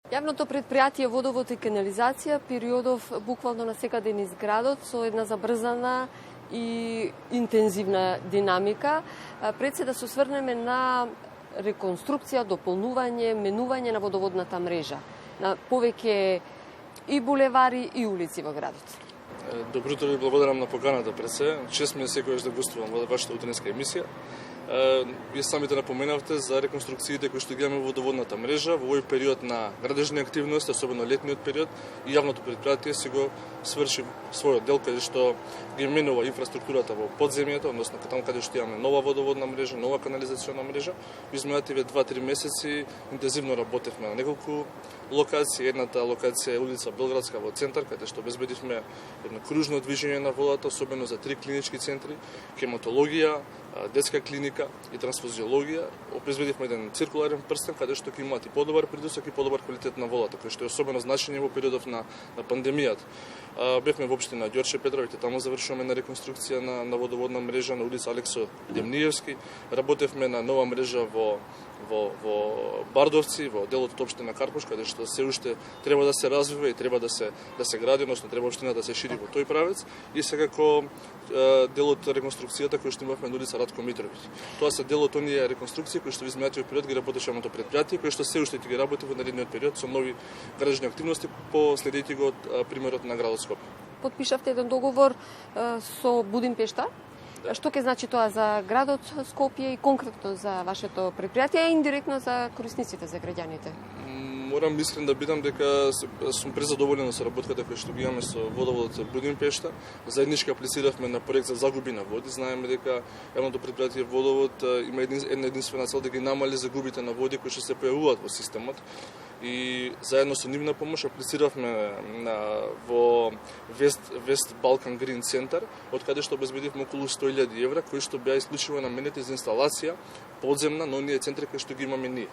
Јавното предпријатие Водовод и канализација периодов буквално на секаде низ градот со една забрзана и интензивна динамика. Пред се да се осврнеме на реконструкција, дополнување, менување на водоводната мрежа, на повеќе и булевари и улици во градот. Добро утро, ви благодарам на поканата пред се. Чест ми е секојаш да гостувам во вашата утринска емисија. Вие самите напоменавте за реконструкциите кои што ги имаме во водоводната мрежа во овој период на градежни активности, особено летниот период, и јавното предпријатие си го сврши својот дел каде што ги менува инфраструктурата во подземјето, односно таму каде што имаме нова водоводна мрежа, нова канализациона мрежа. Изминативе 2-3 месеци интензивно работевме на неколку локации. Едната локација е улица Белградска во центар, каде што обезбедивме едно кружно движење на водата, особено за 3 клинички центри, хематологија, детска клиника и трансфузиологија. Обезбедивме еден циркуларен прстен каде што ќе имаат и подобар притисок и подобар квалитет на водата, кој што е особено значање во периодов на пандемијата. Бевме во општина Ѓорче Петровиќ, таму завршуваме на реконструкција на водоводна мрежа на улица Алексо Демниевски. Работевме на нова мрежа во Бардовци, во делот од општина Карпуш, каде што се уште треба да се развива и треба да се гради, односно треба општината да се шири во тој правец, и секако делот реконструкцијата кој што имавме на улица Радко Митровиќ. Тоа се делот оние реконструкции кои што во изминатиот период ги работеше јавното предпријатие, кои што се уште ќе ги работи во наредниот период со нови градежни активности, последејќи го примерот на градот Скопје. Потпишавте еден договор со Будимпешта. Да. Што ќе значи тоа за градот Скопје и конкретно за вашето предпријатие и индиректно за корисниците, за граѓаните? Морам искрен да бидам дека сум презадоволен со работката која што ги имаме со Водоводот Будимпешта. Заеднички аплициравме на проект за загуби на води. Знаеме дека јавното предпријатие Водовод има една единствена цел да ги намали загубите на води кои што се појавуваат во системот. И заедно со нивна помош аплициравме во Вест Балкан Грин Центар, од каде што обезбедивме околу 100.000 евра, кои што беа исклучиво наменети за инсталација подземна на оние центри кои што ги имаме ние.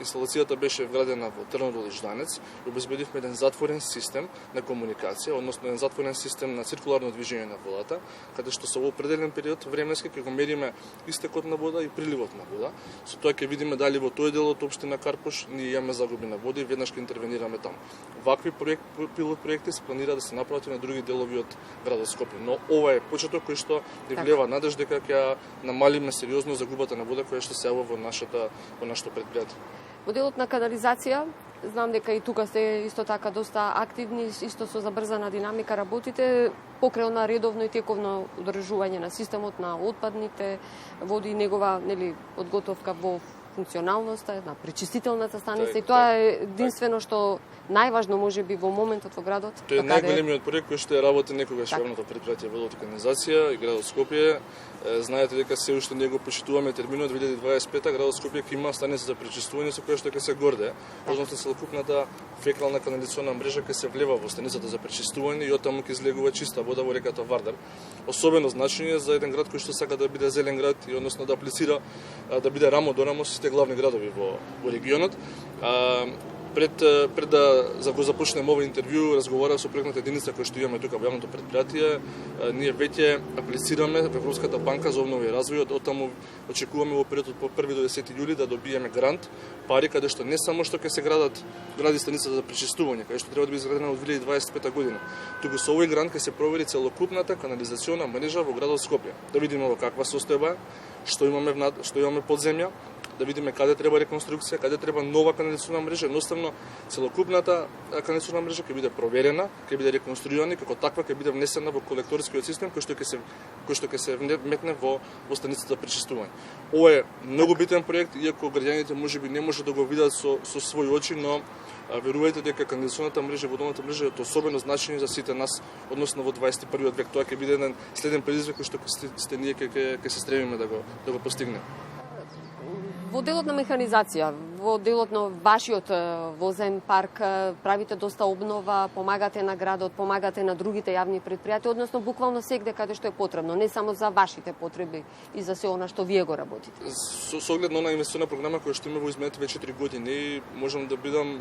Инсталацијата беше вградена во Трнодол и Жданец и обезбедивме еден затворен систем на комуникација, односно еден затворен систем на циркуларно движење на водата, каде што со определен период временски ќе го мериме истекот на вода и приливот на вода. Со тоа ќе видиме дали во тој дел од општина Карпуш ние имаме загуби на вода и веднаш ќе интервенираме таму. Вакви пилот проекти се планира да се направат и на други делови од градот Скопје, но ова е почеток кој што ни влева надеж дека ќе намалиме сериозно загубата на вода која што се јавува во нашето предпријатие. Во делот на канализација, знам дека и тука сте исто така доста активни, исто со забрзана динамика работите, покрај на редовно и тековно одржување на системот на отпадните води и негова подготовка во функционалноста на пречистителната станица, и тоа е единствено што најважно можеби во моментот во градот. Тоа е најголемиот проект кој што работи некогаш јавното предпријатие Водовод и канализација и градот Скопје. Знаете дека се уште него почитуваме терминот 2025 градот Скопје ќе има станица за пречистување со која што ќе се горде. Односно целокупната фекална канализациона мрежа ќе се влева во станицата за пречистување и оттаму ќе излегува чиста вода во реката Вардар. Особено значење за еден град кој што сака да биде зелен град и односно да аплицира да биде рамо до рамо со сите главни градови во регионот. Пред да го започнем овој интервју, разговарав со проектната единица која што имаме тука во јавното предпријатие. Ние веќе аплицираме во Европската банка за обнова и развој, оттаму очекуваме во периодот од 1 до 10 јули да добиеме грант, пари каде што не само што ќе се гради станицата за пречистување, каде што треба да биде изградена од 2025 година, туку со овој грант ќе се провери целокупната канализациона мрежа во градот Скопје. Да видиме во каква состојба, што имаме подземја, да видиме каде треба реконструкција, каде треба нова канализациона мрежа. Едноставно целокупната канализациона мрежа ќе биде проверена, ќе биде реконструирана и како таква ќе биде внесена во колекторскиот систем кој што ќе се вметне во станицата за пречистување. Ова е многу битен проект, иако граѓаните можеби не може да го видат со своји очи, но верувајте дека канализационата мрежа и водоводната мрежа е од особено значење за сите нас, односно во 21 век. Тоа ќе биде еден следен предизвик кој што сте ние ќе се стремиме да го постигнеме. Во делот на механизација, во делот на вашиот возен парк, правите доста обнова, помагате на градот, помагате на другите јавни предпријатија, односно буквално сегде каде што е потребно, не само за вашите потреби и за се она што вие го работите. Со оглед на онаа инвестициона програма која што има во изминативе 4 години, можам да бидам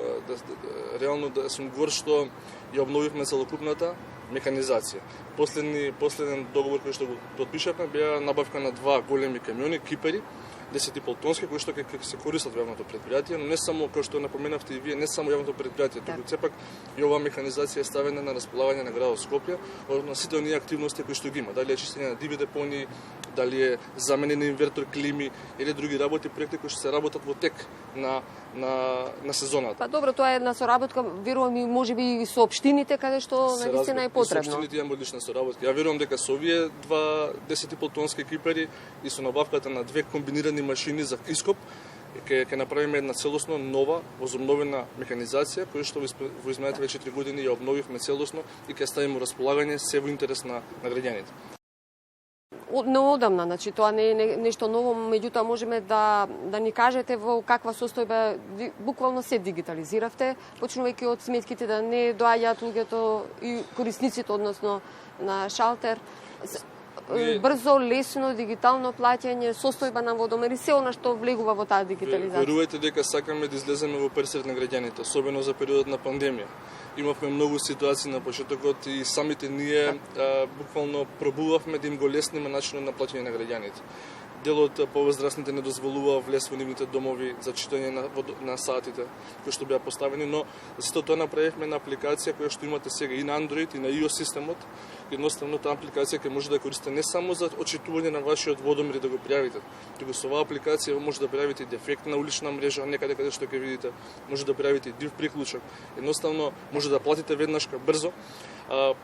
реално да сум гор што ја обновивме целокупната механизација. Последен договор кој што го подпишавме беа набавка на 2 големи камиони, кипери, 10,5 тонски кои што ќе се користат во јавното предпријатие, но не само како што напоменавте и вие, не само јавното предпријатие, туку сепак и оваа механизација е ставена на располагање на градот Скопје, на сите оние активности кои што ги има, дали е чистење на диви депонии, дали е заменење на инвертор клими или други работи, проекти кои што се работат во тек на сезоната. Па добро, тоа е една соработка, верувам и можеби и со општините каде што навистина е потребно. Со општините имаме одлична соработка. Ја верувам дека со овие два 10,5 тонски кипери и со набавката на две комбинирани машини за ископ ќе направиме една целосно нова, возобновена механизација која што во изминатите 4 години ја обновивме целосно и ќе ставиме располагање се во интерес на граѓаните. Неодамна, значи тоа не е нешто ново, меѓутоа можеме да ни кажете во каква состојба буквално се дигитализиравте, почнувајќи од сметките да не доаѓаат луѓето и корисниците, односно на шалтер. Брзо, лесно, дигитално плаќање, состојба на водомери, се она што влегува во таа дигитализација. Верувајте дека сакаме да излеземе во пресред на граѓаните, особено за периодот на пандемија. Имавме многу ситуации на почетокот и самите ние буквално пробувавме да им го лесниме начинот на плаќање на граѓаните. Дел од повозрастните не дозволува влез во нивните домови за читање на саатите кои што беа поставени, но за сето тоа направивме на апликација која што имате сега и на Android и на iOS системот. Едноставно таа апликација ќе може да ја користите не само за отчитување на вашиот водомер и да го пријавите, туку со оваа апликација може да пријавите дефект на улична мрежа, некаде каде што ќе видите, може да пријавите див приклучок. Едноставно може да платите веднашка брзо.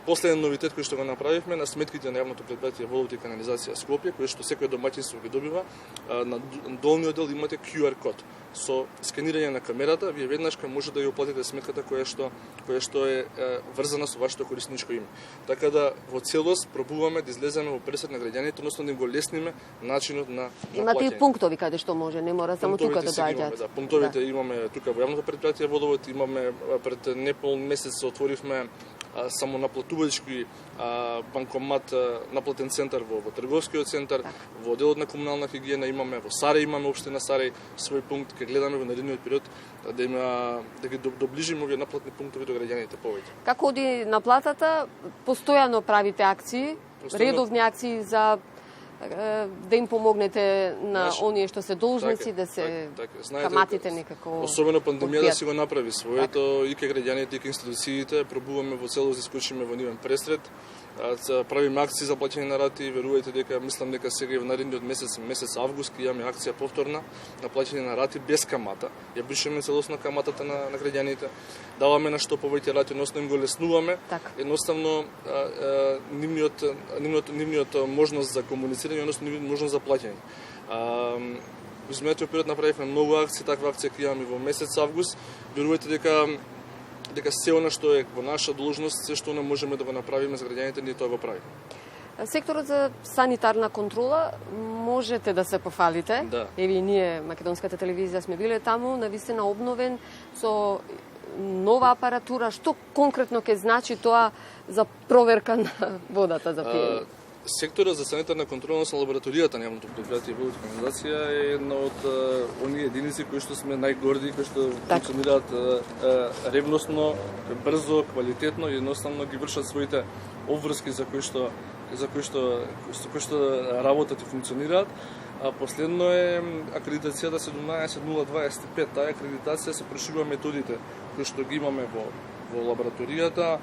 Последен новитет кој што го направивме на сметките на јавното предпријатие Водовод и канализација Скопје, кој што секој домаќинство ги добива, на долниот дел имате QR код. Со сканирање на камерата, вие веднашка може да ја оплатите сметката која што е врзана со вашето корисничко име. Така да во целост пробуваме да излеземе во пресред на граѓаните, односно да им го лесниме начинот на плаќање. Имате и пунктови каде што може, не мора само тука да доаѓаат. Да, пунктовите имаме тука во јавното предпријатие Водовод, имаме пред непол месец отворивме само наплатувачки банкомат, наплатен центар во трговскиот центар, во делот на комунална хигиена имаме, во Сарај имаме општина Сарај свој пункт, ќе гледаме во наредниот период да ги доближиме овие наплатни пунктови до граѓаните повеќе. Како оди наплатата, постојано правите акции, редовни акции за да им помогнете на оние што се должници, да се каматите некако. Особено пандемијата си го направи своето и кај граѓаните и кај институциите, пробуваме во целост да исклучиме во нивен пресред. Правиме акции за плаќање на рати, верувајте дека мислам дека сега и во наредниот месец август ќе имаме акција повторна на плаќање на рати без камата. Ја бришеме целосно каматата на граѓаните. Даваме на што повеќе рати, односно им го леснуваме. Едноставно нивниот можност за комуницирање, односно нивниот можност за плаќање. Во изминатиот период направивме многу акции, таква акција ќе имаме во месец август. Верувајте дека се она што е во наша должност, се што не можеме да го направиме за граѓаните, ние тоа го правиме. Секторот за санитарна контрола можете да се пофалите. Да. Еве ние македонската телевизија сме биле таму, навистина обновен со нова апаратура. Што конкретно ќе значи тоа за проверка на водата за пиење? Секторот за санитарна контрола на лабораторијата на јавното предпријатие Водовод и канализација е една од оние единици кои што сме најгорди, кои што функционираат ревносно, брзо, квалитетно и едноставно ги вршат своите обврски за кои што работат и функционираат. Последно е акредитацијата 17025. Таа акредитација се проширува методите кои што ги имаме во лабораторијата,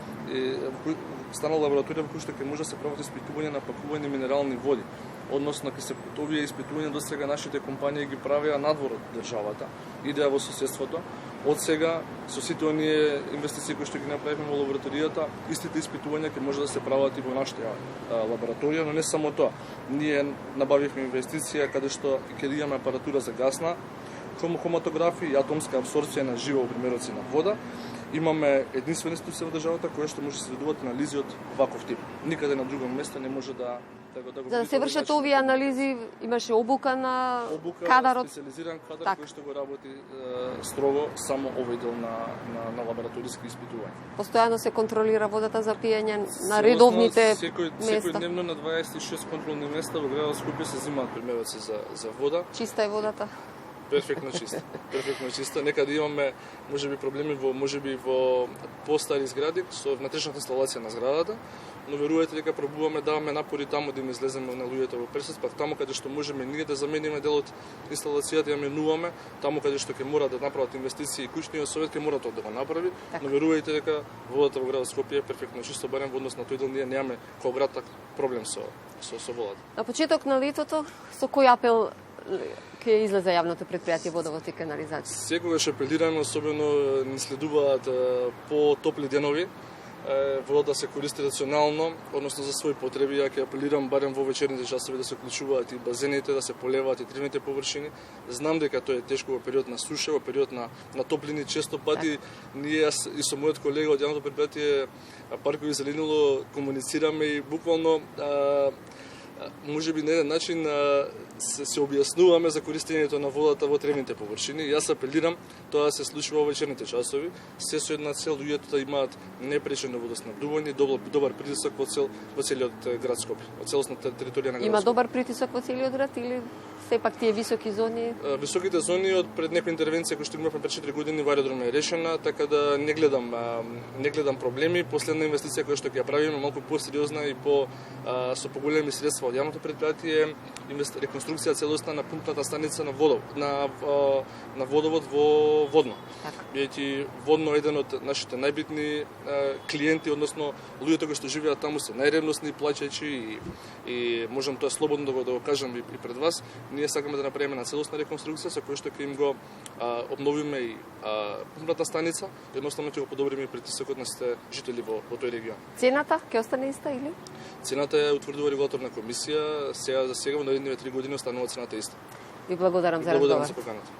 стана лабораторија во која што ќе може да се прават испитување на пакување минерални води. Односно, ќе се овие испитувања до сега нашите компании ги правеа надвор од државата, идеа во соседството. Од сега, со сите оние инвестиции кои што ги направивме во лабораторијата, истите испитувања ќе може да се прават и во нашата лабораторија, но не само тоа. Ние набавивме инвестиција каде што ќе имаме апаратура за гасна хроматографија и атомска абсорбција на живо примероци на вода. Имаме единствена институција во државата која што може да се изведуваат анализи од ваков тип. Никаде на друго место не може да го За да се вршат овие анализи, имаше обука на кадарот. Специализиран кадар кој што го работи строго само овој дел на лабораториски испитувања. Постојано се контролира водата за пиење на редовните места. Секој дневно на 26 контролни места во градот Скопје се земаат примероци за вода. Чиста е водата. Перфектно чиста. Некаде имаме можеби проблеми во постари згради со внатрешната инсталација на зградата, но верувајте дека пробуваме да даваме напори таму да им излеземе на луѓето во пресец, пак таму каде што можеме ние да замениме дел од инсталацијата ја менуваме, таму каде што ќе мора да направат инвестиции, куќниот совет ќе мора тоа да го направи, но верувајте дека водата во градот Скопје е перфектно чисто, барем во однос на тој дел ние немаме како град так проблем со водата. На почеток на летото со кој апел ќе излезе јавното предпријатие Водовод и канализација? Секогаш апелираме, особено ни следуваат по топли денови, водата се користи рационално, односно за своји потреби. Ја ќе апелирам барем во вечерните часови да се вклучуваат и базените, да се полеваат и тривните површини. Знам дека тоа е тешко во период на суша, во период на топлини, често пати ние и со мојот колега од јавното предпријатие Паркови зеленило комуницираме и буквално можеби на еден начин се објаснуваме за користењето на водата во тревните површини. Јас апелирам тоа да се случува во вечерните часови, се со една цел луѓето да имаат непречено водоснабдување, добар притисок во целиот град Скопје, во целосната територија на град Скопје. Има добар притисок во целиот град или сепак тие високи зони? Високите зони од пред некоја интервенција која што имавме пред 4 години во аеродромот е решена, така да не гледам проблеми. Последна инвестиција која што ќе ја правиме малку посериозна и со поголеми средства од јавното предпријатие, реконструкција целосна на пумпната станица на водовод во Водно. Бидејќи Водно е еден од нашите најбитни клиенти, односно луѓето кои што живеат таму се најревностни плаќачи и можам тоа слободно да го кажам и пред вас. Ние сакаме да направиме на целосна реконструкција со која што ќе им го обновиме и пумпната станица, едноставно ќе го подобриме и притисокот на сите жители во тој регион. Цената ќе остане иста или? Цената ја утврдува регулаторна комисија, за сега во наредните 3 години останува цената иста. Ви благодарам за разговор. Благодарам за поканата.